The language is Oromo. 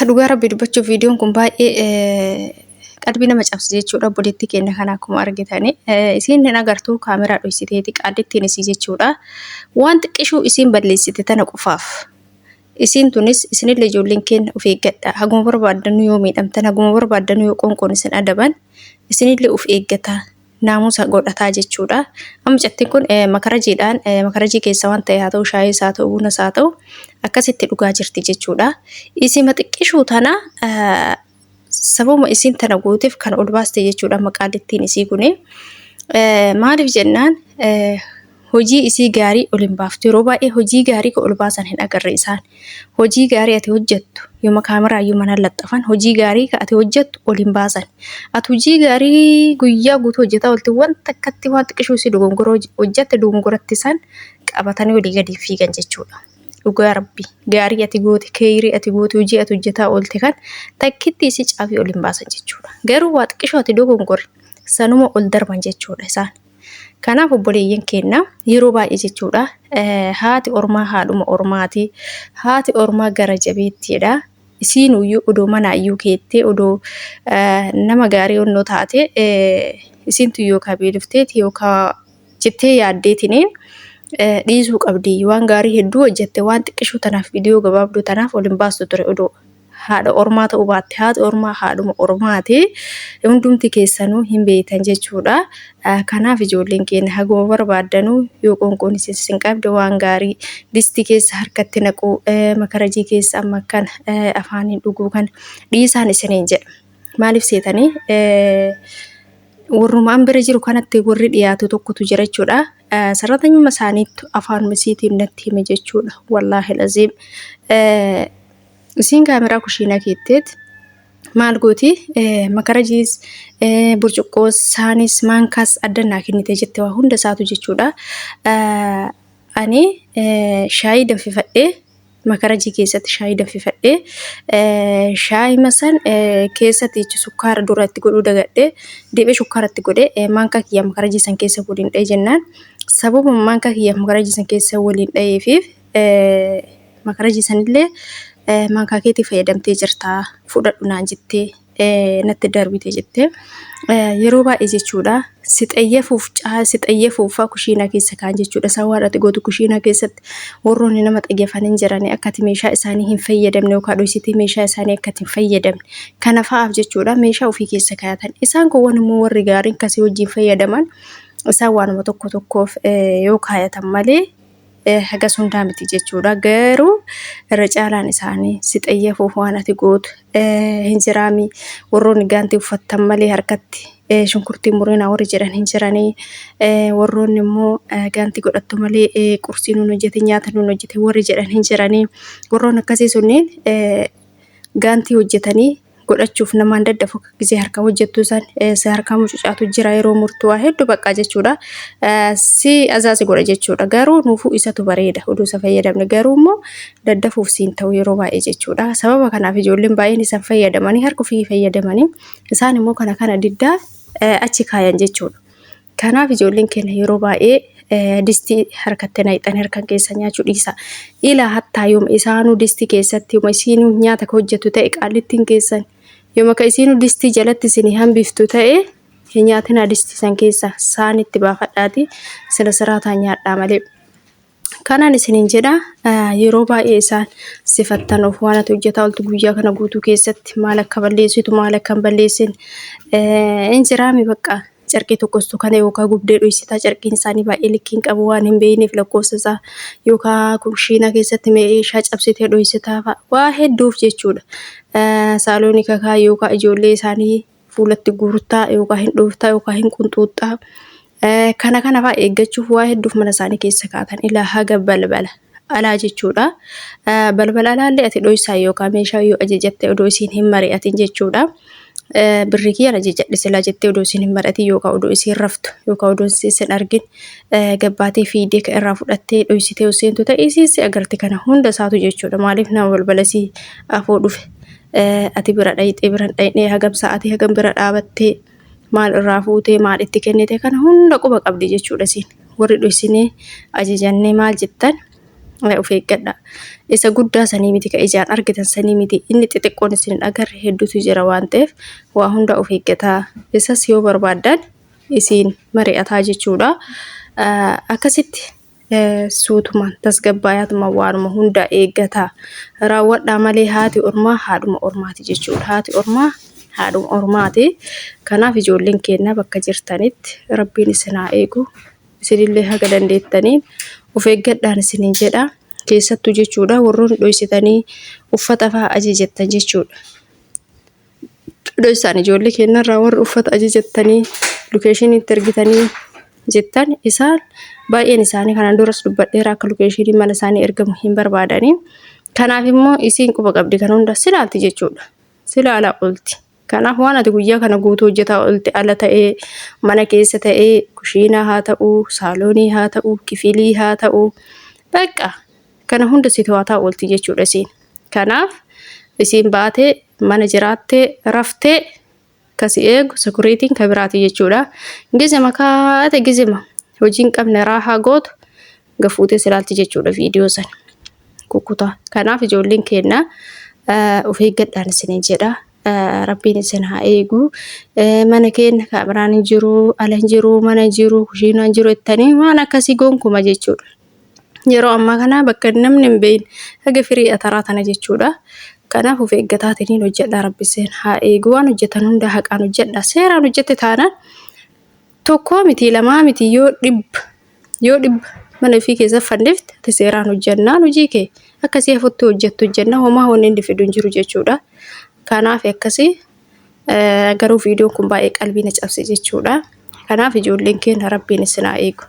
dhugaa rabbi dubbachuuf viidiyoon kun baay'ee qalbii nama cabse jechuudha. Obboleettii keenya kana akkuma argitani isiin hin agartuu kaameraa dhoksiteeti qaadittiin isii jechuudha. Waan xiqqishuu isiin balleessite tana qofaaf. Isiin tunis isinillee ijoolleen keenya of eeggadha. Haguma barbaaddannu yoo miidhamtan, haguma barbaaddannu yoo qoonqoon isin adaban, isinillee of eeggata. Naamusa godhataa jechuudha. Amma cattiin kun makarajiidhaan makarajii keessa waan ta'e haa ta'u shaayii haa ta'u bunas haa ta'u akkasitti dhugaa jirti jechuudha. Isima xiqqishuu tana sababuma isiin tana gooteef kan ol baaste jechuudha maqaalittiin isii kuni. Maaliif jennaan hojii isii gaarii ol hin baaftu. Yeroo baay'ee hojii gaarii ol baasan hin agarre isaan. Hojii gaarii ati hojjettu yooma kaameraa iyyuu mana laxxafan hojii gaarii ati hojjettu ol hin baasan. Ati hojii gaarii guyyaa guutuu hojjetaa oolti wanta akkatti waan xiqqishuu isii dogongora hojjette dogongoratti isaan qabatanii olii gadi fiigan jechuudha. Dhugaa rabbi gaarii ati goote keeyirii ati goote hojii ati hojjetaa oolte kan takkitti isii caafii ol hin baasan jechuudha. Garuu waa xiqqishuu ati dogongore sanuma ol darban jechuudha isaan. Kanaaf obboleeyyan keenya yeroo baay'ee jechuudha haati ormaa haadhuma ormaati. Haati ormaa gara jabeettiidha. Isiin iyyuu odoo manaa iyyuu keettee odoo nama gaarii onnoo taate isiintu yookaan beelifteeti yookaan jettee yaaddeetiniin dhiisuu qabdi. Waan gaarii hedduu hojjette waan xiqqishuu tanaaf viidiyoo gabaabduu tanaaf ol hin baastu ture odoo haadha ormaa ta'uu baatte haati ormaa haadhuma ormaati. Hundumti keessanuu hin beektan jechuudha. Kanaaf ijoolleen keenya haguma barbaaddanuu yoo qoonqoon isin qabde waan gaarii distii keessa harkatti naquu makarajii keessa amma kan afaaniin dhuguu kan dhiisaan isiniin jedha. Maaliif seetanii warrumaan bira jiru kanatti warri dhiyaatu tokkotu jira jechuudha. Sarratanyuma isaaniitu afaanuma isiitiin natti hime jechuudha. Wallaahi laziim. Isiin kaameraa kushiinaa keetteet maal gooti makarajiis burcuqqoo saanis maankaas addannaa kennite jette waa hunda isaatu jechuudha. Ani shaayii danfifadhee makarajii keessatti shaayii danfifadhee shaayii masan keessatti sukkaara duratti godhuu dagadhee deebee shukkaaratti godhee maankaa kiyya makarajii san keessa waliin dha'ee jennaan sababa maankaa kiyya makarajii san keessa waliin dha'eefiif makarajii sanillee maankaa keetii fayyadamtee jirtaa fudhadhu naan jettee natti darbite jettee yeroo baay'ee jechuudha si xayyeefuufaa kushiinaa keessa kaan jechuudha. Isaan waan ati gootu kushiinaa keessatti warroonni nama xayyeeffan hin jirani akkati meeshaa isaanii hin fayyadamne yookaan dhoksitee meeshaa isaanii akkati hin fayyadamne kana fa'aaf jechuudha meeshaa ofii keessa kaayatan. Isaan kun immoo warri gaariin kasii wajjin fayyadaman isaan waanuma tokko tokkoof yoo kaayatan malee haga sundaa miti jechuudha. Garuu irra caalaan isaanii si xayyeefuuf waan ati gootu hin jiraami. Warroonni gaantii uffattan malee harkatti shunkurtii murinaa warri jedhan hin jiranii. Warroonni immoo gaantii godhattu malee qursii nuun hojjete nyaata nuun hojjete warri jedhan hin jiranii. Warroonni akkasii sunniin gaantii hojjetanii godhachuuf namaan daddafu gisee harka hojjettu san si harka mucucaatu jira yeroo murtuu waa hedduu baqqaa jechuudha. Si azaasi godha jechuudha. Garuu nuufuu isatu bareeda oduu isa fayyadamne garuu immoo daddafuuf siin ta'u yeroo baay'ee jechuudha. Sababa kanaaf ijoolleen baay'een isaan fayyadamanii harka ofii fayyadamanii isaan immoo kana diddaa achi kaayan jechuudha. Kanaaf ijoolleen keenya yeroo baay'ee distii harkatti naqxanii harkan keessa nyaachuu dhiisa. Ilaa hattaa yooma isaanuu distii keessatti yooma isiinuu nyaata hojjettu ta'e qaallittiin keessan yooma ka isiinuu distii jalatti isin hambiftu ta'e hin nyaatinaa distii san keessa saanitti baafadhaati sila siraataan nyaadhaa malee. Kanaan isiniin jedha yeroo baay'ee isaan sifattan of waan ati hojjetaa ooltu guyyaa kana guutuu keessatti maal akka balleessitu maal akka hin balleessin hin jiraami bakka. Carqii tokkostu kana yookaan gubdee dhoksitaa carqiin isaanii baay'ee likkiin qabu waan hin beekneef lakkoofsa isaa yookaan kushiinaa keessatti meeshaa cabsitee dhoksitaa waa hedduuf jechuudha. Saaloonii kakaa yookaan ijoollee isaanii fuulatti gurgurtaa yookaan hin dhooftaa yookaan hin qunxuuxxaa kana fa'aa eeggachuuf waa hedduuf mana isaanii keessa kaatan ilaa haga balbala alaa jechuudha. Balbala alaallee ati dhoksisaa yookaan meeshaa yoo ajajatte odoo isiin hin mari'atin jechuudha. Birrii kiyyan ajajadhe silaa jettee odoo isin hin mari'atin yookaan odoo isin raftu yookaan odoo isin argin gabbaatee fiidee irraa fudhattee dhoksitee seentu ta'e isin agarti kana hunda isaatu jechuudha. Maaliif nama balbalasii afoo dhufe ati bira dhayxee bira dhayxee hagam sa'aatii hagam bira dhaabattee maal irraa fuutee maal itti kennite kana hunda quba qabdi jechuudha. Isin warri dhoksinee ajajannee maal jettan of eeggadha. isa guddaa sanii miti ka ijaan argitan sanii miti inni xixiqqoon isin agarre hedduutu jira waan ta'eef waa hunda of eeggataa isas yoo barbaaddan isin mari'ataa jechuudha. Akkasitti suutumaan tasgabbaayaatuma waanuma hunda eeggataa raawwadhaa malee haati ormaa haadhuma ormaati jechuudha. Haati ormaa haadhuma ormaati. Kanaaf ijoolleen keenya bakka jirtanitti rabbiin isin haa eegu. Isinillee haga dandeettaniin of eeggadhaan isiniin jedha. Keessattuu jechuudha warroonni dhoysitanii uffata fa'aa ajajattan jechuudha. Dhoysaan ijoollee keenyarraa warri uffata ajajattanii lokeeshiniitti ergitanii jettan isaan baay'een isaanii kanaan duras dubbadheera akka lokeeshinii mana isaanii ergamu hin barbaadanii. Kanaaf immoo isiin quba qabdi kan hunda silaalti jechuudha. Silaalaa oolti. Kanaaf waan ati guyyaa kana guutuu hojjetaa oolti ala ta'ee mana keessa ta'ee kushiinaa haa ta'uu saaloonii haa ta'uu kifilii haa ta'uu bakka kana hunda si to'ataa oolti jechuudha isiin. Kanaaf isiin baatee mana jiraattee raftee kasi eegu sekuriitiin ka biraati jechuudha. Gizima kaate gizima hojiin qabne raahaa gootu gafuutee silaalti jechuudha viidiyoo sana kukkutaa. Kanaaf ijoolleen keenya of eeggadhaan isiniin jedha. Rabbiin isin haa eegu. Mana keenya kaameraan hin jiru, ala hin jiru, mana hin jiru, kushiinaa hin jiru jettanii waan akkasii gonkumaa jechuudha. Yeroo ammaa kana bakka namni hin beekne haga firii ataraa tana jechuudha. Kanaaf of eeggataatiin hojjedhaa rabbi isin haa eegu. Waan hojjetan hunda haqaan hojjedhaa. Seeraan hojjette taanaan tokko miti lamaa miti yoo dhibba mana ofii keessa fannifte ati seeraan hojjennaan hojii kee akkasii hafutti hojjettu hojjenna homaa wanni inni fidu hin jiru jechuudha. Kanaaf akkasii garuu viidiyoon kun baay'ee qalbii na cabse jechuudha. Kanaaf ijoolleen keenya rabbiin isin haa eegu.